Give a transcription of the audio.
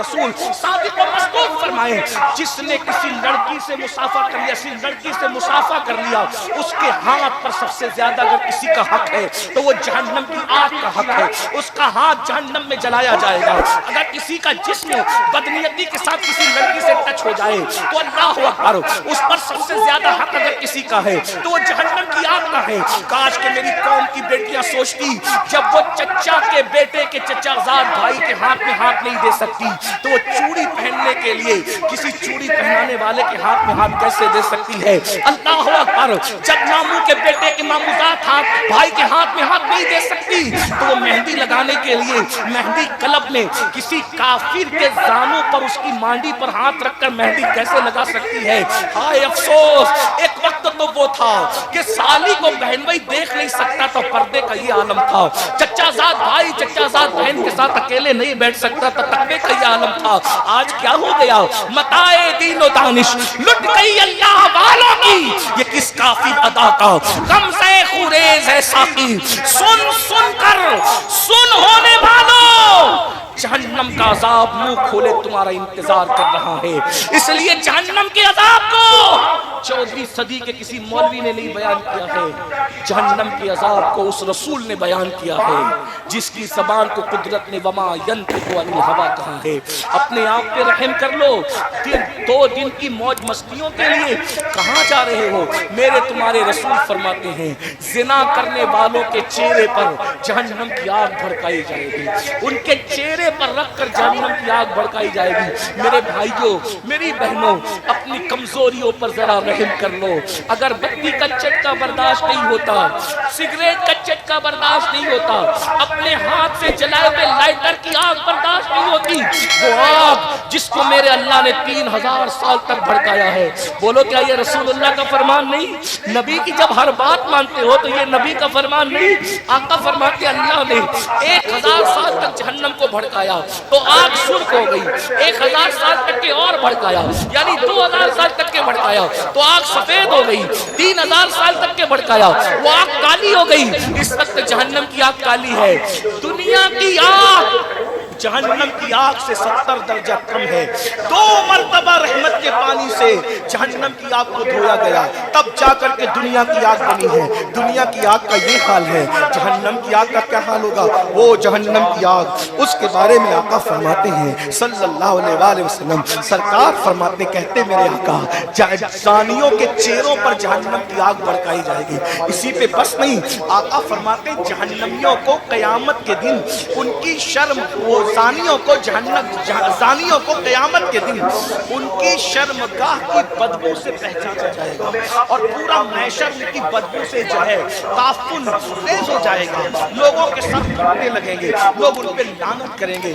रसूल सादिक व मसदूक फरमाए, जिसने किसी लड़की से मुसाफा कर लिया, किसी लड़की से मुसाफा कर लिया, उसके हाथ पर सबसे ज्यादा अगर किसी का हक है तो वो जहन्नम की आग का हक है, उसका हाथ जहन्नम में जलाया जाएगा। अगर किसी का जिस्म बदनीयती के साथ किसी लड़की से टच हो जाए तो अल्लाह अकबर, उस पर सबसे ज्यादा हक अगर किसी का है तो वो जहन्नम की आग का है। काश के मेरी कौम की बेटियां सोचती, जब वो चचा के बेटे के चचाजाद भाई के हाथ में हाथ नहीं दे सकती तो वो चूड़ी पहनने के लिए किसी चूड़ी पहनाने वाले के हाथ में हाथ कैसे दे सकती है। अल्लाह अकबर, जब मामू के बेटे के मामूजात हाथ भाई के हाथ में हाथ नहीं दे सकती तो वो मेहंदी लगाने के लिए मेहंदी क्लब में किसी काफिर के जानों पर उसकी मांडी पर हाथ रखकर मेहंदी कैसे लगा सकती है। हाय अफसोस, एक वक्त तो वो था कि साली को बहन भाई देख नहीं सकता था, पर्दे का ये आलम था। चचाजाद भाई चचाजाद बहन के साथ अकेले नहीं बैठ सकता था, तकवे का ये आलम था। आज क्या हो गया, मताए दीनो दानिश लुट गई अल्लाह वालों की, ये किस काफिर अदा का गम से खुरेज है साकी। सुन सुन कर सुन होने वालों, जहन्नम का अजाब मुंह खोले तुम्हारा इंतजार कर रहा है। इसलिए जहन्नम के अजाब को 14वीं सदी के किसी मौलवी ने नहीं बयान किया है, जहन्नम के अजाब को उस रसूल ने बयान किया है जिसकी ज़बान को कुदरत ने वमा यंतिकु अनिल हवा कहा है। अपने आप पे रहम कर लो, 2 दिन की मौज मस्तियों के लिए कहाँ जा रहे हो। मेरे तुम्हारे रसूल फरमाते हैं, जिना करने वालों के चेहरे पर जहन्नम की आग भड़काई जाएगी, उनके चेहरे पर रखकर जहन्नम की आग भड़काई जाएगी। मेरे भाइयों मेरी बहनों, अपनी कमजोरियों पर जरा रहम कर लो। अगर बत्ती का चटका बर्दाश्त नहीं होता, सिगरेट का चटका बर्दाश्त नहीं होता, अपने हाथ से जलाए हुए लाइटर की आग बर्दाश्त नहीं होती, वो आग जिसको मेरे अल्लाह ने 3000 साल तक भड़काया है, बोलो क्या ये रसूलुल्लाह का फरमान नहीं? नबी की जब हर बात मानते हो तो ये नबी का फरमान नहीं? आका फरमाते अल्लाह ने 1000 साल तक जहन्नम को भड़काया तो आग सुर्ख हो गई, 1000 साल तक के और भड़काया यानी 2000 साल तक के भड़काया तो आग सफेद हो गई, 3000 साल तक के भड़काया वो आग काली हो गई। इस वक्त जहन्नम की आग काली है। दुनिया की आग जहन्नम की आग से 70 दर्जा कम है। 2 मरतबा रहमत के पानी से जहन्नम की आग को धोया गया, तब जाकर के दुनिया की आग बनी है। दुनिया की आग का ये हाल है, जहन्नम की आग का क्या हाल होगा? वो जहन्नम की आग, उसके बारे में आका फरमाते हैं सल्लल्लाहु अलैहि वसल्लम, सरकार फरमाते कहते मेरे आका, जानियों के चेहरों पर जहन्नम की आग भड़काई जाएगी। इसी पे बस नहीं, आका फरमाते जहन्नमियों को क़यामत के दिन उनकी शर्म, वो जानियों को जानियों को क़यामत के दिन उनकी शर्मगाह की बदबू से पहचाना जाएगा और पूरा महशर उनकी बदबू से जो है ताफुन तेज हो जाएगा। लोगों के सर फटने लगेंगे, लोग उन पे लानत करेंगे।